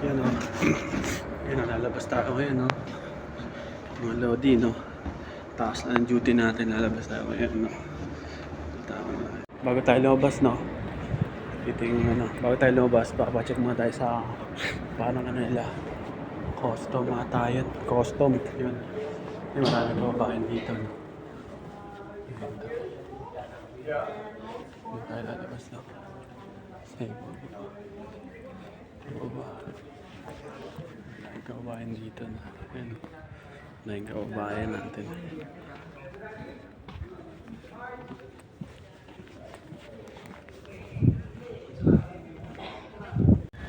Yan o. Yan o, lalabas tayo ngayon o. Mga Lodi no. Taas na ang duty natin, lalabas tayo ngayon no. Bago tayo lumabas no. Dito yung ano, bago tayo lumabas, papacheck muna tayo sa parang ano nila. Custom mga tayo. Custom. Yun. Yung maraming babae dito no. Dito tayo lalabas no. Stay po. Daming kababayan dito na. Ayan. Daming kababayan natin.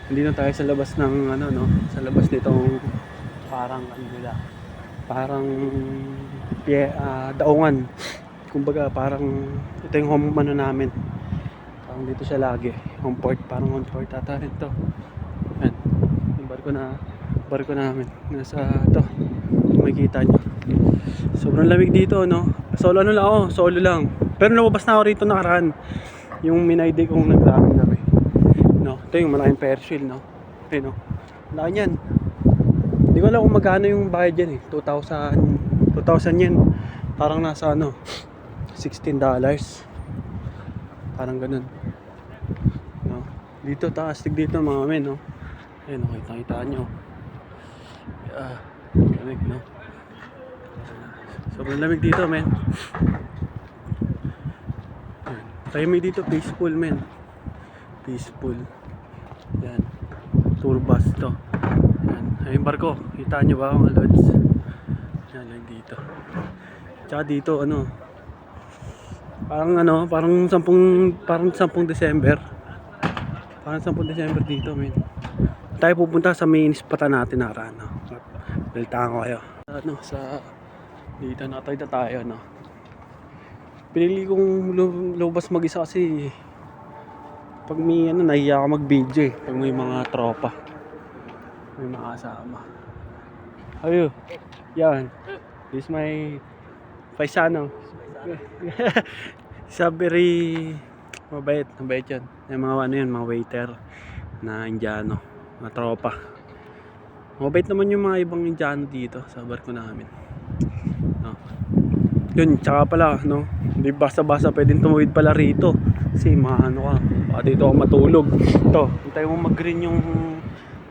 Hindi na tayo sa labas ng ano no, sa labas nitong parang ano nila. Parang daungan. Kumbaga parang ito yung home ano namin. Parang dito siya lagi. Home port, parang home port ata rin to. Ayan. Yung barko namin. Nasa to. Makikita nyo. Sobrang lamig dito no. Solo ano lang ako, solo lang. Pero lumabas na ako rito nakaraan. Yung minayday kong nagraming gabi. No, ito yung malaking Fairfield no. Ito no. Laki yan. Hindi ko alam kung magkano yung bayad dyan eh. 2,000 yen. Parang nasa ano $16. Parang ganun. No. Dito taas dito mga men no. Ayun, nakita nyo. Lamig no. Sobrang lamig dito men. Tahimik dito, peaceful men. Peaceful. Yan. Tour bus to. Yan. Ayun barko. Kita nyo ba mga lods? Yan lang dito. Tsaka dito ano. Parang 10 December. Parang 10 December dito men. Tayo pupunta sa main spot natin na rano. Balita ko kayo. Ano sa dito na tayo no. Pinili kong lumabas mag-isa kasi pag may ano, nahiya ako mag-video eh. Pag may mga tropa, may mga kasama. Ayo, yan. This is my paisano. Isa very mabait yan. Yung mga ano yun, mga waiter na Indiano, mga tropa. Mabait naman yung mga ibang Indiano dito sa barko namin. No. Yun, tsaka pala, no? Hindi basta-basta pwedeng tumawid pala rito. Kasi ano ka, baka dito ako matulog. Ito, hintay mo mag-green yung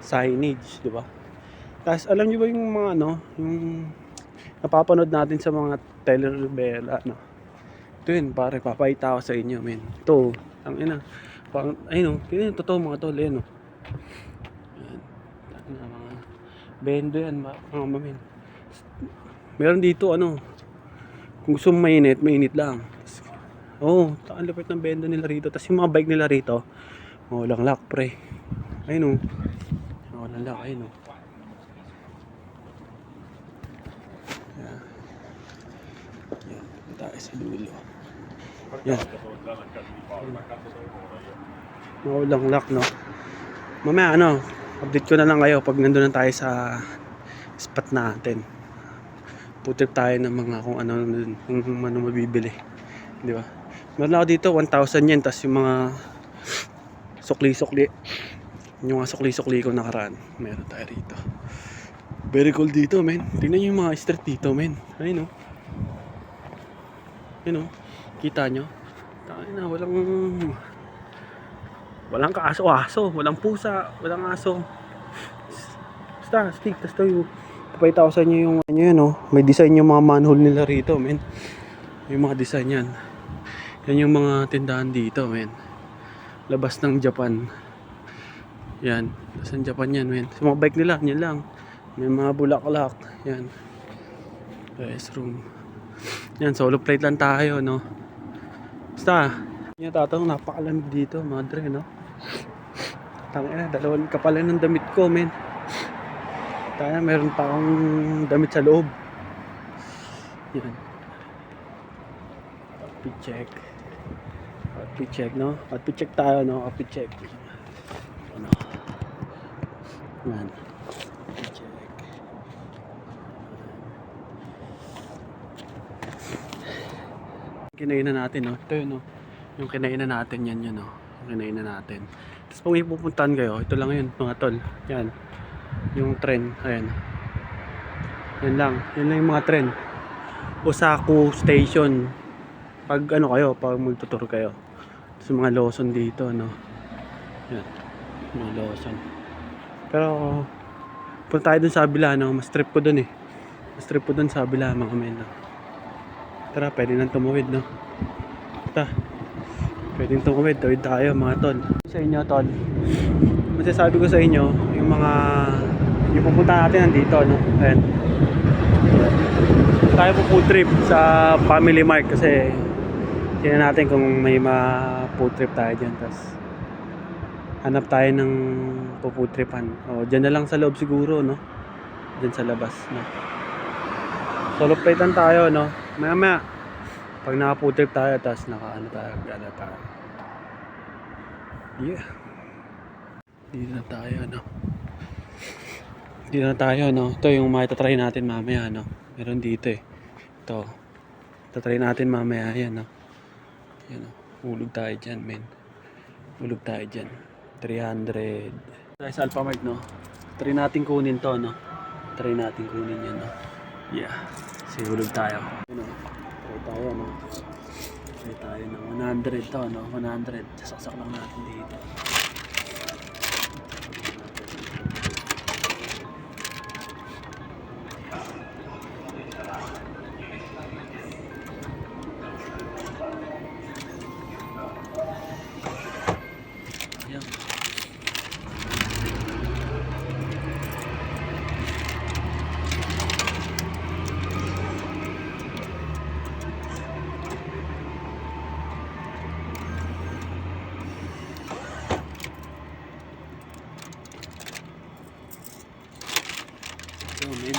signage, di ba? Tapos, alam niyo ba yung mga ano, yung napapanood natin sa mga telenovela, no? Ito yun, pare, papakita ko sa inyo, men. Ito, ang ina. Parang, ayun, yun, totoo mga tol, ayun, no? Ayan, mga bendo yan, mga mamin. Meron dito, ano, kung gusto mo mainit lang. Oo, ang lapit ng benda nila rito. Tapos yung mga bike nila rito, walang lock, pre. Ayun o. Walang lock, ayun o. Yan. Yan, tayo sa dulo. Yan. Walang lock, no. Mamaya, ano, update ko na lang kayo pag nandun na tayo sa spot natin. Putrip tayo ng mga kung ano mabibili. Di ba? Meron ako dito 1,000 yen. Tapos yung mga sukli-sukli, yung mga sukli-sukli ko nakaraan, meron tayo rito. Very cool dito men. Tingnan nyo yung mga street dito men. Ayun o. Ayun o. Kita nyo. Tayo na, walang kaaso-aso, walang pusa, walang aso. Basta stick. Tapos tayo papayta ko sa inyo yung ano yun o. May design yung mga manhole nila rito men. Yung mga design yan. Yan yung mga tindahan dito men. Labas ng Japan. Yan. Labas ng Japan yan men. Sa mga bike nila, yan lang. May mga bulaklak. Yan. Restroom. Yan, solo plate lang tayo no. Basta yung tatanong, napakalamig dito madre no. Tangina, dalawang kapalan ng damit ko men. Tayo, meron pa akong damit sa loob. Yan. Outfit check. Outfit check, no? Outfit check tayo, no? Outfit check. Ano? Yan. Outfit check. Kinainan natin, no? Ito yun, no? Yung kinainan natin, yan yun, no? Yung kinainan natin. Tapos Kung ipupuntahan kayo, ito lang yun mga tol. Yan. Yung tren. Ayan. Yan lang. Yan lang yung mga tren. Osaku Station. Pag ano kayo, pag magtutur kayo. Sa mga Lawson dito, no. Yan. Mga Lawson. Pero, punta tayo dun sa kabila, no. Mas trip ko dun eh. Mas trip ko dun sa kabila, mga men, no. Tara, pwede nang tumawid, no. Tara. Pwede nang tumawid. Tawid tayo, mga tol. Sa inyo, tol. Masasabi ko sa inyo, yung mga yung pupunta natin nandito, no. Ayan. Tayo po food trip sa Family Mart kasi tingnan natin kung may food trip tayo dyan. Tapos hanap tayo ng food tripan. O, dyan na lang sa loob siguro, no. Dyan sa labas, no. Solo platean tayo, no. Maya pag naka-food trip tayo, tapos naka-ano tayo, gala tayo. Yeah. Dito na tayo, no. Dito na tayo, no. Ito yung maitatry natin mamaya, no. Meron dito eh. Ito. Tatry natin mamaya, yan, no. Yan, no. Hulog tayo dyan, men. Hulog tayo dyan. 300. Tayo sa Alphamart, no. Try natin kunin to, no. Try natin kunin yan, no. Yeah. Kasi hulog tayo. Yan, no. Try tayo, no. Try tayo ng 100 to, no. 100. Sasaksak lang natin dito. So, men.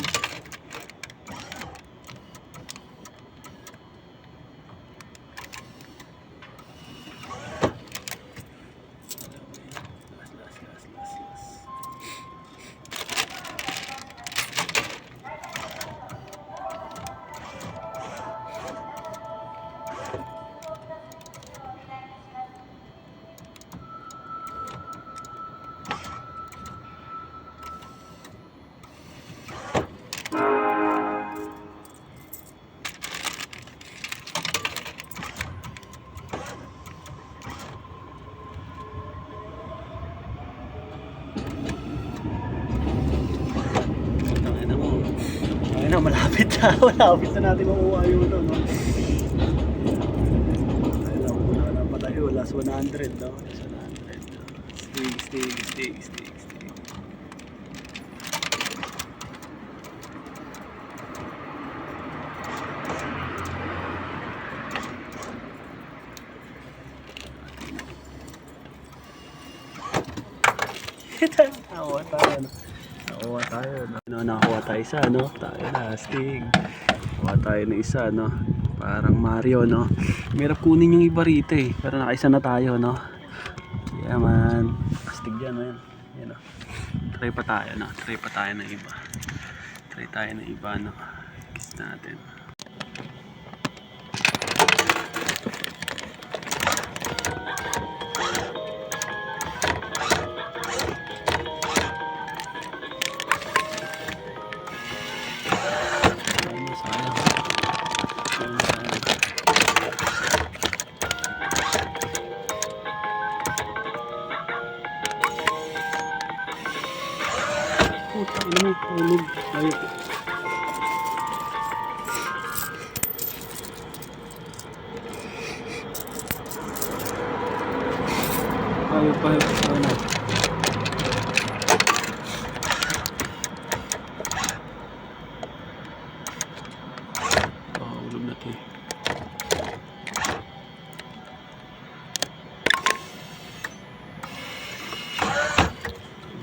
Malapit na natin makuha yung ito, no? Wala pa tayo, last 100, no? Last 100. Stig. Nakakuha tayo, no? Nakakuha tayo isa, no? Tayo lastig. Nakakuha tayo ng isa, no? Parang Mario, no? Merap kunin yung iba rito eh. Pero nakaisa na tayo, no? Yeah, man. Lastig yan, man. Yan, no? Try pa tayo, no? Try tayo ng iba, no? Kiss natin. Hulog. Ayun pa. Hulog na ito.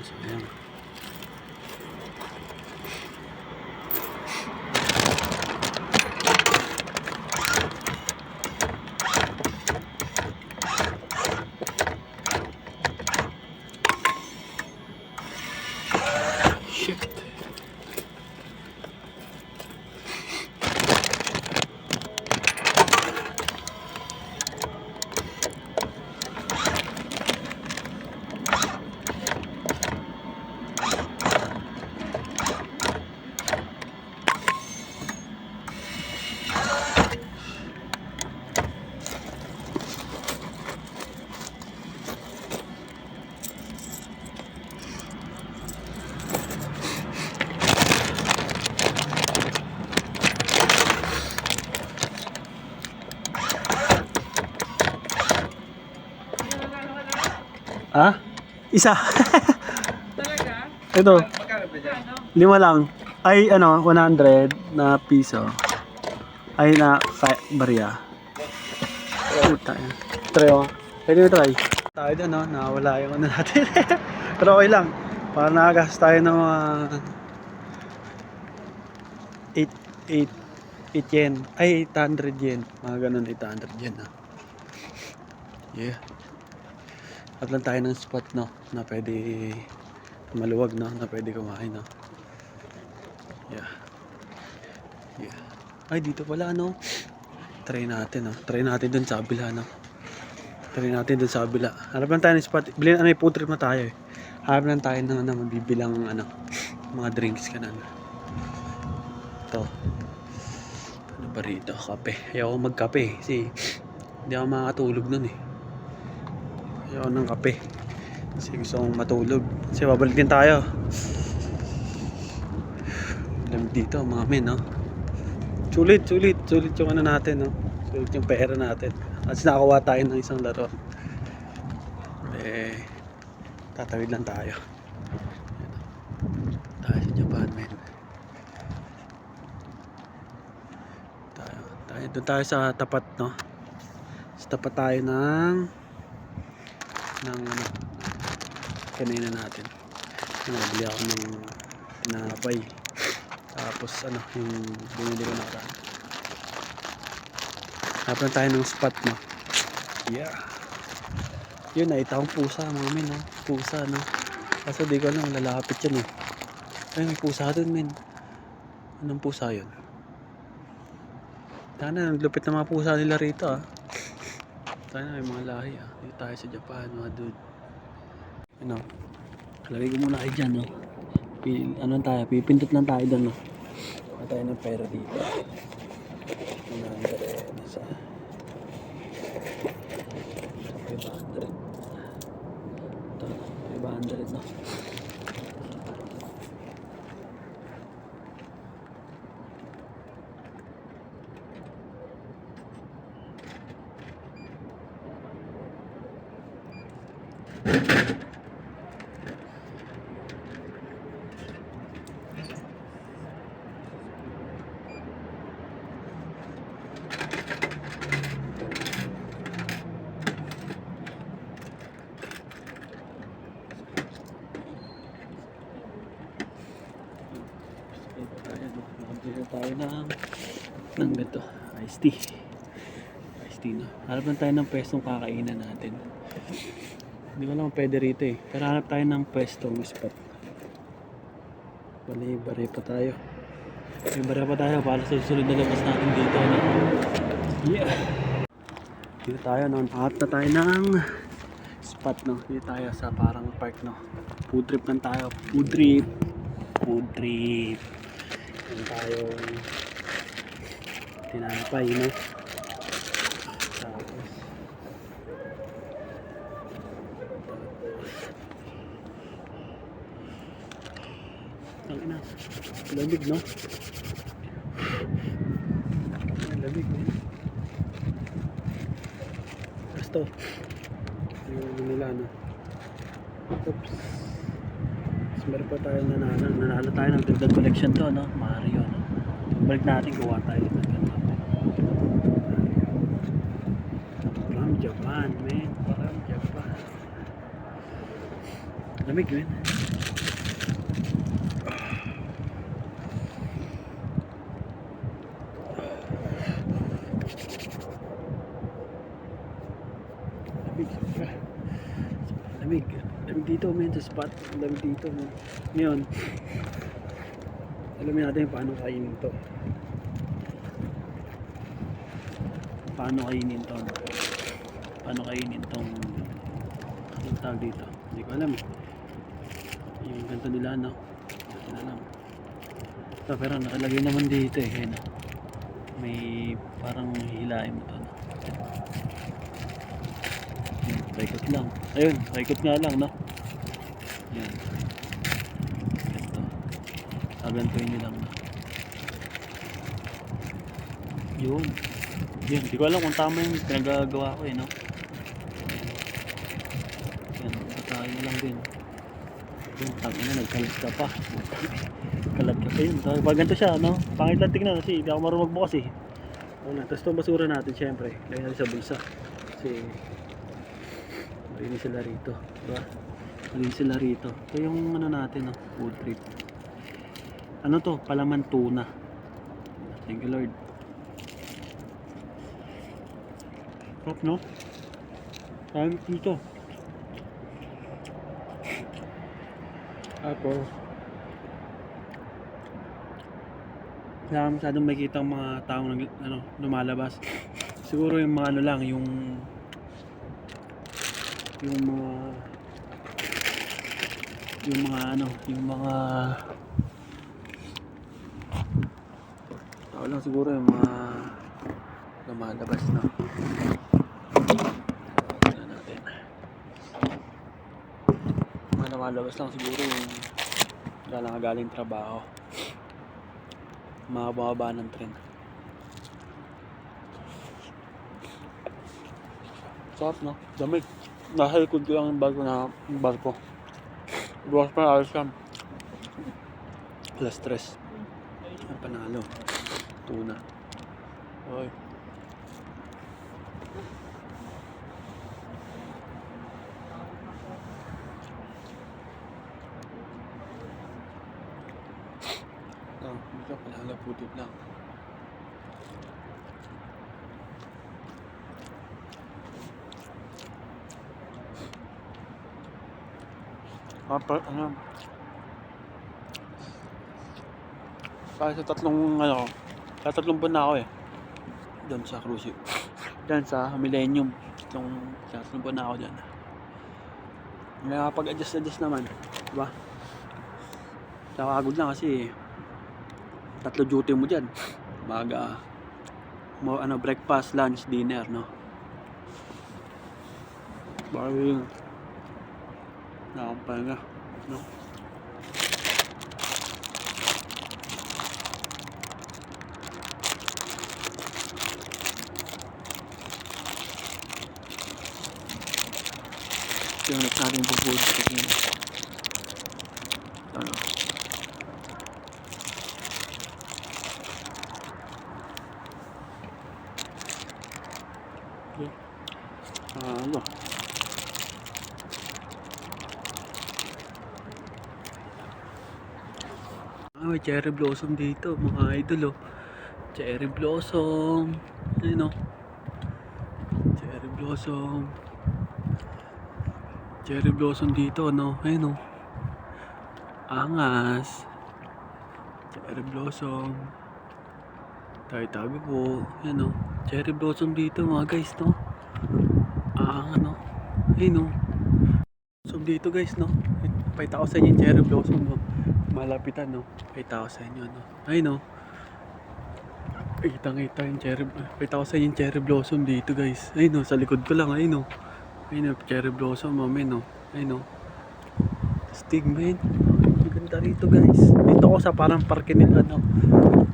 Sayang. Isa. Talaga? Ito, Magkano ba dyan? Ano? 5 lang. Ay, 100 na piso. Ay, na barya. Puta yan. Try mo. Pwede mo try. Tayo doon, no? Nawala yung ano natin. Pero okay lang. Para nakagas tayo ng mga 8 yen. Ay, 800 yen. Mga ganun, 800 yen. No? Yeah. At lang tayo ng spot, no? Na pwede maluwag, no? Na pwede kumain, no? Yeah. Yeah. Ay, dito pala, no? Try natin, no? Try natin dun sa kabila, no? Try natin dun sa kabila. Hanap lang tayo ng spot. Bilhin, may food trip na tayo, eh. Hanap lang tayo ng, mabibilang, mga drinks ka na. Ito. Ano ba rito? Kape. Ayaw ko magkape, kasi hindi ako makakatulog nun, eh. Ayaw ng kape. Kasi gusto kong matulog. Kasi babalik din tayo. Alam dito, mga men, no? Sulit yung ano natin, no? Sulit yung pera natin. Kasi nakakuha tayo ng isang laro. Eh, tatawid lang tayo. Tayo sa Japan, men. Doon tayo sa tapat, no? Sa tapat tayo ng kanina natin. Nabili ako ng tinapay. Tapos yung binili ko na karaan. Hanap tayo ng spot, no? Yeah. Yun, nakita akong pusa, mga men, no? Pusa, no? Kaso di ko alam, lalapit yan, eh. Ay, may pusa dun, men. Anong pusa yun? Sana, naglupit ng mga pusa nila rito, ah. Sana may mga lahi, ah. Dito tayo sa Japan, mga dude. Lagay ko muna kayo dyan, no? Pipindot lang tayo doon, no? Wala tayo ng pera dito. Nasa 500. Ito, 500, no? Nakabili tayo ng ganito, iced tea. Iced tea, no? Hanap lang tayo ng pwestong kakainan natin. Hindi ko alam kung pwede rito, eh. Pero hanap tayo ng pwestong spot. Bari pa tayo. Bari pa tayo para sa susunod na labas natin dito, no? Yeah! Dito tayo, no? Hanap na tayo ng spot, no? Dito tayo sa parang park, no? Food trip lang tayo. Food trip. Yan tayong tinapay, no? Tapos ang ina, lamig, no? Lamig, no? Basta yung nila, no? Oops. Meron pa tayo nanalo tayo ng dagdag collection to, no? Mario, no? Balik natin, gawa tayo ng ganito. From Japan, man. From Japan. Lamig, man. Lamig. Lamig dito, man, sa spot. Lamig dito, man. Ngayon, alamin natin paano kainin to. Paano kainin tong anong tawag dito. Hindi ko alam, eh. Yung ganito nila, no? Hindi ko alam. So, pero nakalagay naman dito, eh. Yan, no? May parang hilahin mo to, no? Paikot lang. Ayun, paikot nga lang, no? Yan. Ito. Agantuin nyo lang, no? Yun. Yan, di ko alam kung tama yung pinagagawa ko, eh, no? Yan, baka tayo na lang din. Yung tangin na, nagkalat ka pa. Kalat ka pa yun. So, pag ganito siya, no? Pangit lang tignan kasi hindi ako marunong magbukas eh. Wala. Tapos itong basura natin, syempre. Lagyan natin sa bulsa. Kasi, malinis sila rito. Diba? Malinis sila rito. Ito yung ano natin, no? Food trip. Ano to? Palaman tuna. Thank you, Lord. Sarap, no? Sarap dito. Tapos, wala kang masyadong makikita ang mga taong lumalabas. Siguro yung mga ano lang, yung mga tao lang siguro yung mga lumalabas na. Tingnan natin. Mga lumalabas lang siguro yung galing trabaho. Mga bumaba ng tren. Sarap, no? Damig. Nasa likod ko lang yung barko. Bukas pa ayos yan. Alas 3. Ang panalo. Tuna. Oy. Dito panalo, putip lang. Kasi sa tatlong buwan na ako eh. Doon sa cruise ship. Diyan sa Millennium. Tatlong buwan na ako dyan. Nakapag-adjust naman. Diba? Nakakagod lang kasi 3 duty mo dyan. Umaga, breakfast, lunch, dinner, no? Baka yung nakapahinga, no? Sinunod natin po food kasi ano, may cherry blossom dito mga idol, oh. Cherry blossom, ayun, oh. Cherry blossom dito, no? Ayun, oh. Angas. Cherry blossom. Tabi po. Ayun, oh. Cherry blossom dito mga guys, no? Ano? Ayun, oh. Blossom dito guys, no? 5,000 yung cherry blossom, no? Malapitan, no? 5,000 yun, no? Ayun, no? Kita yung cherry 5,000 yung cherry blossom dito guys. Ayun, no? Sa likod ko lang, ayun, no? Ayun, no? Cherry blossom, no? Ayun, no? Stig, man. Ang ganda rito guys. Dito ako sa parang parke nila, no?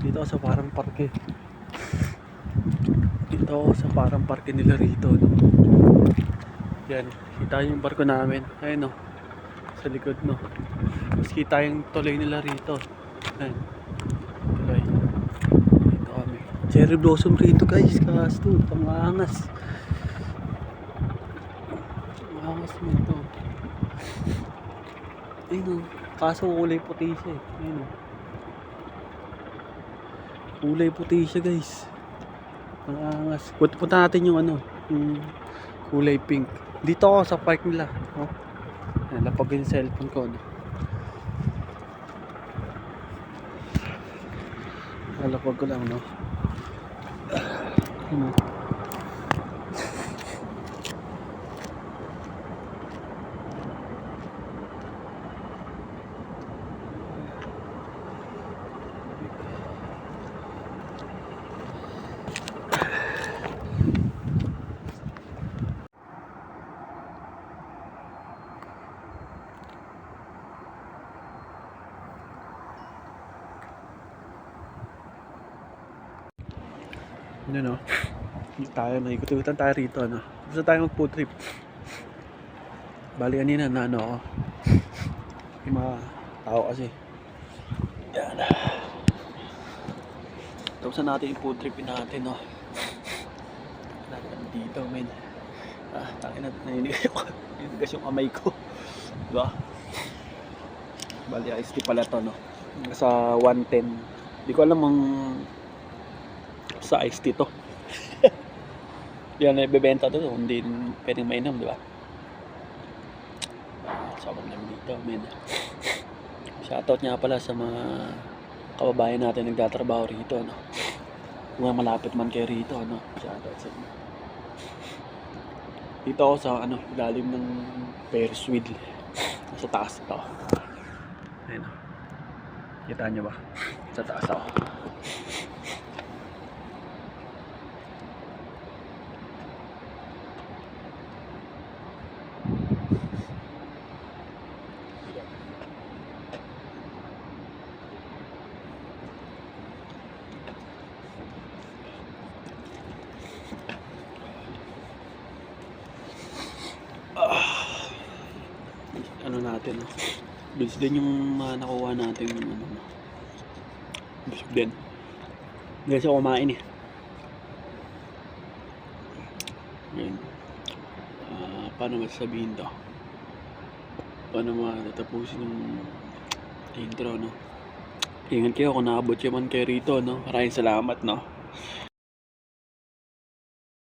Dito ako sa parang parke nila rito, no? Yan, kita yung barko namin. Ayun, no? Sa likod, no? Tapos kita yung tuloy nila rito. Ayun, tuloy. Dito kami. Cherry blossom rito guys. Kasto, pangangas. Pangangas mo ito. Ayun, no? Kaso kulay puti siya eh. Ayun, no? Kulay puti siya guys. Pangangas. Punta natin yung yung kulay pink. Dito ako sa park nila, no? Napag yung cellphone ko, no? Nalapag ko lang, no? Ano? Ano, no? Tayo, may ikot-ikutan tayo rito, no? Gusto tayo mag food trip. Bali kanina na ano ako. Yung mga tao kasi. Yan. Tapos na natin yung food tripin natin, no. Natin dito, men. Tangin na, nanigas yung kamay ko. Diba? Bali, iced tea pala to, no. Sa 110. Di ko alam ang sa iced tea to. Yan, ibebenta to, hindi pwedeng mainam, di ba? Sabang lang dito, men. Shoutout nga pala sa mga kababayan natin nagtatrabaho rito, no. Kung malapit man kayo rito, no. Shoutout sa inyo. Dito ako sa ilalim ng Ferris wheel. Sa taas ito. Ayun, no. Kita nyo ba? Sa taas ako. Ano natin, no? Bills din yung nakuha natin yung busog din. Hindi kasi ako kumain eh. Yun. Paano masasabihin to? Paano matatapusin yung intro, no? Ingat kayo kung nakabot yung man kayo rito, no? Maraming salamat, no?